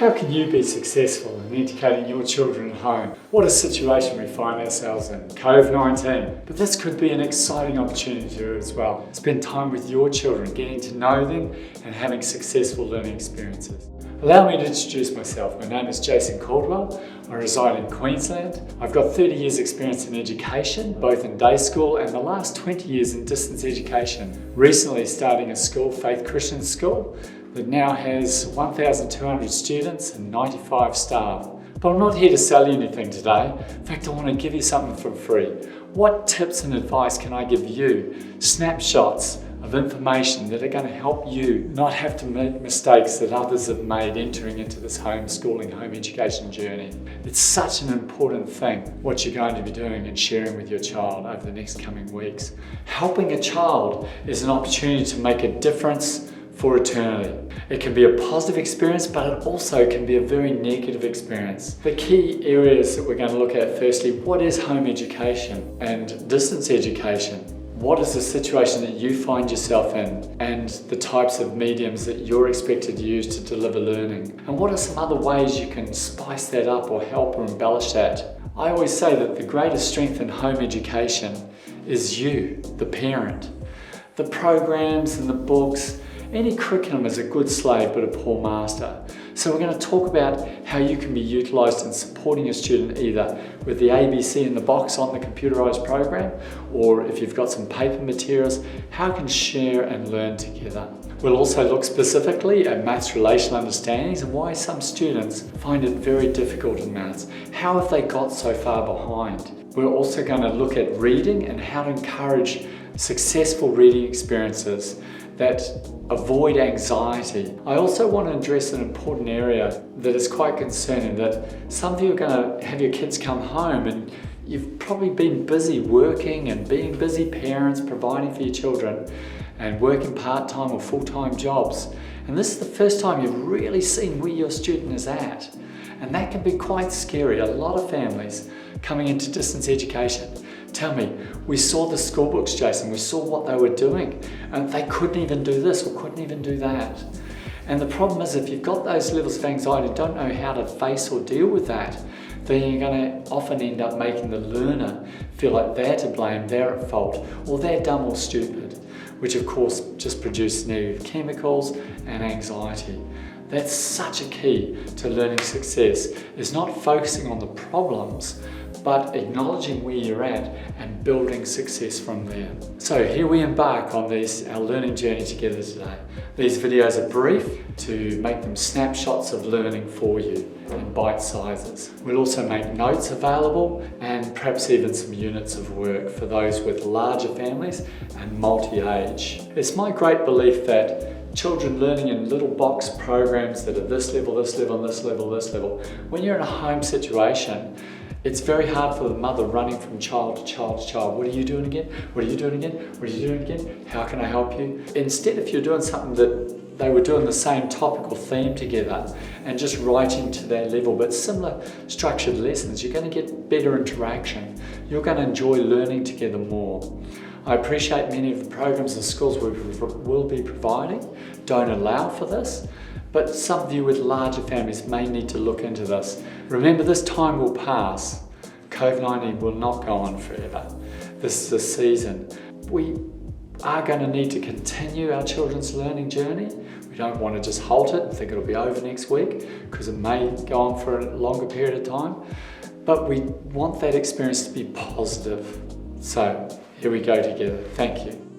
How can you be successful in educating your children at home? What a situation we find ourselves in, COVID-19. But this could be an exciting opportunity as well. Spend time with your children, getting to know them and having successful learning experiences. Allow me to introduce myself. My name is Jason Caldwell. I reside in Queensland. I've got 30 years experience in education, both in day school and the last 20 years in distance education. Recently starting a school, Faith Christian School, that now has 1,200 students and 95 staff. But I'm not here to sell you anything today. In fact, I want to give you something for free. What tips and advice can I give you? Snapshots of information that are going to help you not have to make mistakes that others have made entering into this homeschooling, home education journey. It's such an important thing, what you're going to be doing and sharing with your child over the next coming weeks. Helping a child is an opportunity to make a difference for eternity. It can be a positive experience, but it also can be a very negative experience. The key areas that we're going to look at firstly, what is home education and distance education? What is the situation that you find yourself in and the types of mediums that you're expected to use to deliver learning? And what are some other ways you can spice that up or help or embellish that? I always say that the greatest strength in home education is you, the parent. The programs and the books, any curriculum is a good slave but a poor master. So we're going to talk about how you can be utilised in supporting a student either with the ABC in the box on the computerised program, or if you've got some paper materials, how you can share and learn together. We'll also look specifically at maths relational understandings and why some students find it very difficult in maths. How have they got so far behind? We're also going to look at reading and how to encourage successful reading experiences that avoid anxiety. I also want to address an important area that is quite concerning, that some of you are going to have your kids come home and you've probably been busy working and being busy parents, providing for your children and working part-time or full-time jobs. And this is the first time you've really seen where your student is at. And that can be quite scary. A lot of families coming into distance education tell me, we saw the school books, Jason, we saw what they were doing, and they couldn't even do this or couldn't even do that. And the problem is, if you've got those levels of anxiety and don't know how to face or deal with that, then you're going to often end up making the learner feel like they're to blame, they're at fault, or they're dumb or stupid, which of course just produces negative chemicals and anxiety. That's such a key to learning success, is not focusing on the problems, but acknowledging where you're at and building success from there. So here we embark on our learning journey together today. These videos are brief to make them snapshots of learning for you in bite sizes. We'll also make notes available and perhaps even some units of work for those with larger families and multi-age. It's my great belief that children learning in little box programs that are this level, this level, this level, this level, when you're in a home situation, it's very hard for the mother running from child to child to child. What are you doing again? What are you doing again? What are you doing again? How can I help you? Instead, if you're doing something that they were doing the same topic or theme together and just writing to their level, but similar structured lessons, you're going to get better interaction. You're going to enjoy learning together more. I appreciate many of the programs the schools will be providing don't allow for this, but some of you with larger families may need to look into this. Remember, this time will pass. COVID-19 will not go on forever. This is a season. We are going to need to continue our children's learning journey. We don't want to just halt it and think it'll be over next week, because it may go on for a longer period of time. But we want that experience to be positive. So here we go together. Thank you.